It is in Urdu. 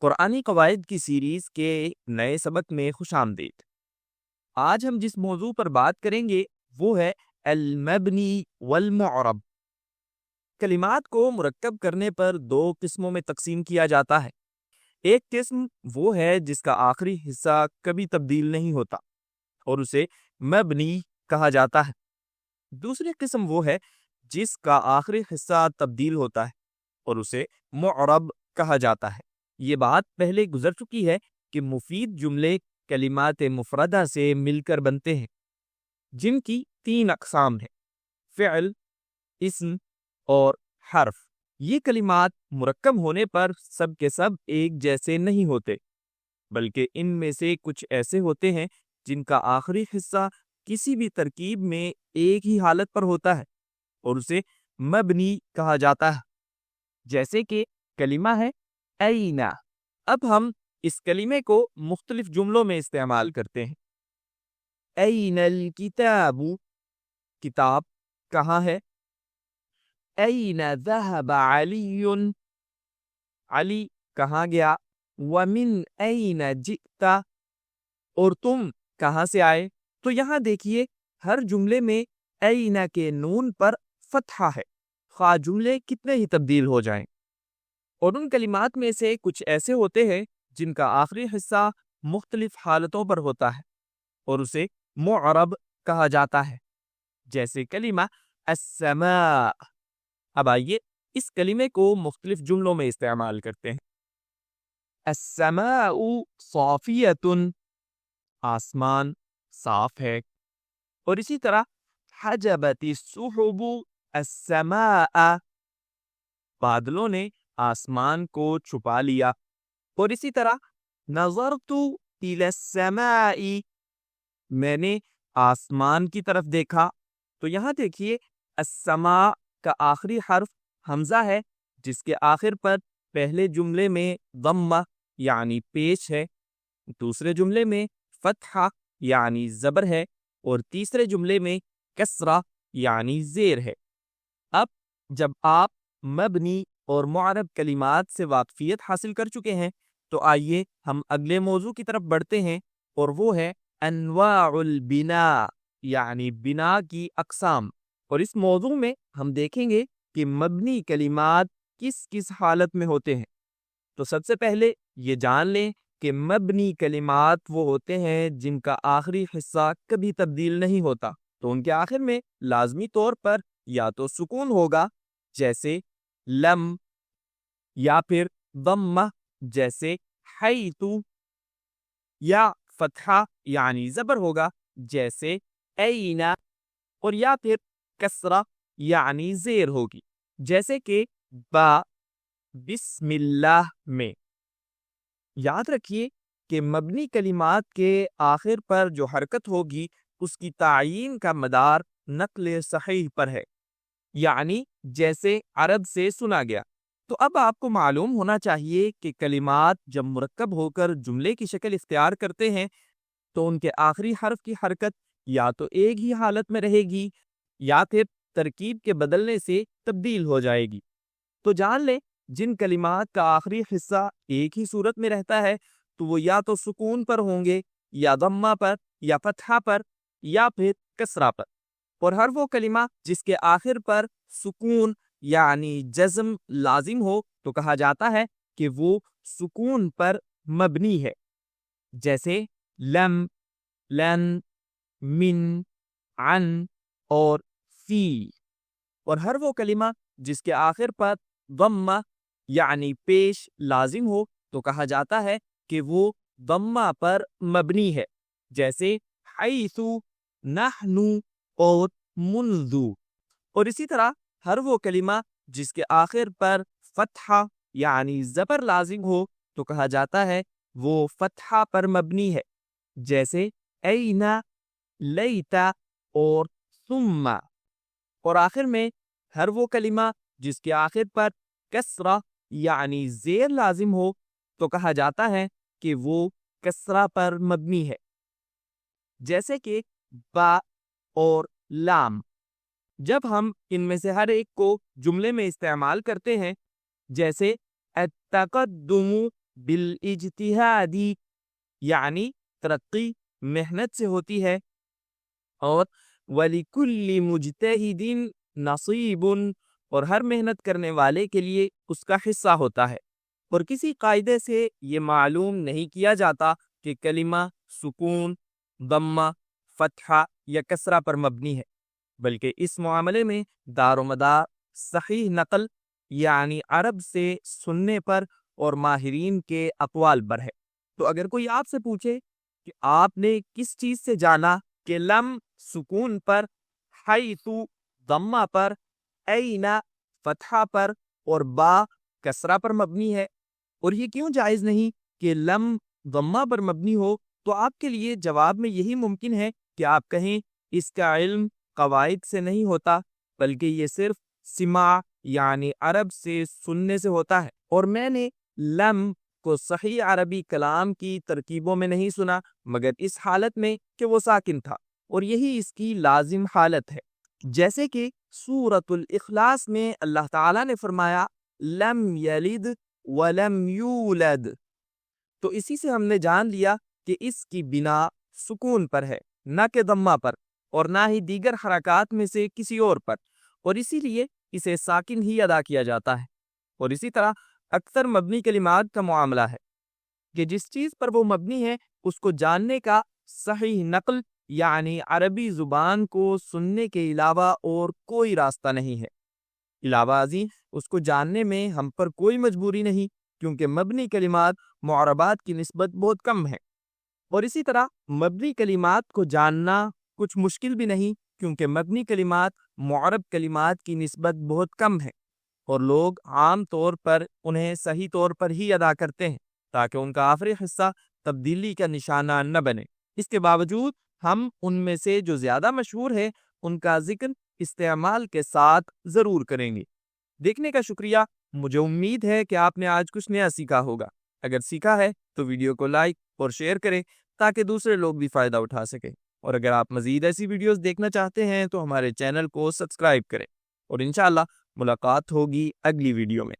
قرآنی قواعد کی سیریز کے نئے سبق میں خوش آمدید۔ آج ہم جس موضوع پر بات کریں گے وہ ہے المبنی والمعرب۔ کلمات کو مرکب کرنے پر دو قسموں میں تقسیم کیا جاتا ہے۔ ایک قسم وہ ہے جس کا آخری حصہ کبھی تبدیل نہیں ہوتا اور اسے مبنی کہا جاتا ہے۔ دوسری قسم وہ ہے جس کا آخری حصہ تبدیل ہوتا ہے اور اسے معرب کہا جاتا ہے۔ یہ بات پہلے گزر چکی ہے کہ مفید جملے کلمات مفردہ سے مل کر بنتے ہیں، جن کی 3 اقسام ہیں: فعل، اسم اور حرف۔ یہ کلمات مرکب ہونے پر سب کے سب ایک جیسے نہیں ہوتے، بلکہ ان میں سے کچھ ایسے ہوتے ہیں جن کا آخری حصہ کسی بھی ترکیب میں ایک ہی حالت پر ہوتا ہے اور اسے مبنی کہا جاتا ہے، جیسے کہ کلمہ ہے اینا۔ اب ہم اس کلمے کو مختلف جملوں میں استعمال کرتے ہیں۔ این الکتاب، کتاب کہاں ہے؟ این ذهب علی، علی کہاں گیا؟ ومن این جئت، اور تم کہاں سے آئے؟ تو یہاں دیکھیے ہر جملے میں اینا کے نون پر فتحہ ہے، خواہ جملے کتنے ہی تبدیل ہو جائیں۔ اور ان کلمات میں سے کچھ ایسے ہوتے ہیں جن کا آخری حصہ مختلف حالتوں پر ہوتا ہے اور اسے معرب کہا جاتا ہے، جیسے کلمہ السماء۔ اب آئیے اس کلمے کو مختلف جملوں میں استعمال کرتے ہیں۔ السماء صافیۃ، آسمان صاف ہے۔ اور اسی طرح حجبت السحب السماء، بادلوں نے آسمان کو چھپا لیا۔ اور اسی طرح نظرت الی السماء، میں نے آسمان کی طرف دیکھا۔ تو یہاں دیکھیے السماء کا آخری حرف حمزہ ہے، جس کے آخر پر پہلے جملے میں ضمہ یعنی پیش ہے، دوسرے جملے میں فتحہ یعنی زبر ہے، اور تیسرے جملے میں کسرہ یعنی زیر ہے۔ اب جب آپ مبنی اور معرب کلمات سے واقفیت حاصل کر چکے ہیں تو آئیے ہم اگلے موضوع کی طرف بڑھتے ہیں، اور وہ ہے انواع البناء، یعنی بنا کی اقسام۔ اور اس موضوع میں ہم دیکھیں گے کہ مبنی کلمات کس کس حالت میں ہوتے ہیں۔ تو سب سے پہلے یہ جان لیں کہ مبنی کلمات وہ ہوتے ہیں جن کا آخری حصہ کبھی تبدیل نہیں ہوتا، تو ان کے آخر میں لازمی طور پر یا تو سکون ہوگا جیسے لم، یا پھر ضمہ جیسے حیث، یا فتحہ یعنی زبر ہوگا جیسے اینا، اور یا پھر کسرہ یعنی زیر ہوگی جیسے کہ با بسم اللہ میں۔ یاد رکھیے کہ مبنی کلمات کے آخر پر جو حرکت ہوگی اس کی تعیین کا مدار نقل صحیح پر ہے، یعنی جیسے عرب سے سنا گیا۔ تو اب آپ کو معلوم ہونا چاہیے کہ کلمات جب مرکب ہو کر جملے کی شکل اختیار کرتے ہیں تو ان کے آخری حرف کی حرکت یا تو ایک ہی حالت میں رہے گی یا پھر ترکیب کے بدلنے سے تبدیل ہو جائے گی۔ تو جان لیں جن کلمات کا آخری حصہ ایک ہی صورت میں رہتا ہے تو وہ یا تو سکون پر ہوں گے، یا ضمہ پر، یا فتحہ پر، یا پھر کسرہ پر۔ اور ہر وہ کلمہ جس کے آخر پر سکون یعنی جزم لازم ہو تو کہا جاتا ہے کہ وہ سکون پر مبنی ہے، جیسے لم، لن، من، عن اور فی۔ اور ہر وہ کلمہ جس کے آخر پر ضمہ یعنی پیش لازم ہو تو کہا جاتا ہے کہ وہ ضمہ پر مبنی ہے، جیسے حیث، نحن اور منذ۔ اور اسی طرح ہر وہ کلمہ جس کے آخر پر فتحہ یعنی زبر لازم ہو تو کہا جاتا ہے وہ فتحہ پر مبنی ہے، جیسے اینا، لیتا اور ثم۔ اور آخر میں ہر وہ کلمہ جس کے آخر پر کسرہ یعنی زیر لازم ہو تو کہا جاتا ہے کہ وہ کسرہ پر مبنی ہے، جیسے کہ با اور لام۔ جب ہم ان میں سے ہر ایک کو جملے میں استعمال کرتے ہیں، جیسے التقدم بالاجتہادی یعنی ترقی محنت سے ہوتی ہے، اور وَلِكُلِّ مُجْتَہِدٍ نَصِيبٌ اور ہر محنت کرنے والے کے لیے اس کا حصہ ہوتا ہے۔ اور کسی قاعدے سے یہ معلوم نہیں کیا جاتا کہ کلمہ سکون، ضمہ، فتحہ یا کسرہ پر مبنی ہے، بلکہ اس معاملے میں دار و مدار صحیح نقل یعنی عرب سے سننے پر اور ماہرین کے اقوال پر ہے۔ تو اگر کوئی آپ سے پوچھے کہ آپ نے کس چیز سے جانا کہ لم سکون پر، حیث ضمہ پر، این فتحہ پر اور با کسرہ پر مبنی ہے، اور یہ کیوں جائز نہیں کہ لم ضمہ پر مبنی ہو، تو آپ کے لیے جواب میں یہی ممکن ہے کہ آپ کہیں اس کا علم قواعد سے نہیں ہوتا، بلکہ یہ صرف سماع یعنی عرب سے سننے سے ہوتا ہے، اور میں نے لم کو صحیح عربی کلام کی ترکیبوں میں نہیں سنا مگر اس حالت میں کہ وہ ساکن تھا، اور یہی اس کی لازم حالت ہے۔ جیسے کہ سورۃ الاخلاص میں اللہ تعالیٰ نے فرمایا لم یلد ولم یولد، تو اسی سے ہم نے جان لیا کہ اس کی بنا سکون پر ہے، نہ کہ ضمہ پر، اور نہ ہی دیگر حرکات میں سے کسی اور پر، اور اسی لیے اسے ساکن ہی ادا کیا جاتا ہے۔ اور اسی طرح اکثر مبنی کلمات کا معاملہ ہے کہ جس چیز پر وہ مبنی ہے اس کو جاننے کا صحیح نقل یعنی عربی زبان کو سننے کے علاوہ اور کوئی راستہ نہیں ہے۔ علاوہ ازیں اس کو جاننے میں ہم پر کوئی مجبوری نہیں، کیونکہ مبنی کلمات معربات کی نسبت بہت کم ہے، اور اسی طرح مبنی کلمات کو جاننا کچھ مشکل بھی نہیں، کیونکہ مبنی کلمات معرب کلمات کی نسبت بہت کم ہے، اور لوگ عام طور پر انہیں صحیح طور پر ہی ادا کرتے ہیں تاکہ ان کا آخری حصہ تبدیلی کا نشانہ نہ بنے۔ اس کے باوجود ہم ان میں سے جو زیادہ مشہور ہے ان کا ذکر استعمال کے ساتھ ضرور کریں گے۔ دیکھنے کا شکریہ، مجھے امید ہے کہ آپ نے آج کچھ نیا سیکھا ہوگا۔ اگر سیکھا ہے تو ویڈیو کو لائک اور شیئر کریں تاکہ دوسرے لوگ بھی فائدہ اٹھا سکیں، اور اگر آپ مزید ایسی ویڈیوز دیکھنا چاہتے ہیں تو ہمارے چینل کو سبسکرائب کریں، اور انشاءاللہ ملاقات ہوگی اگلی ویڈیو میں۔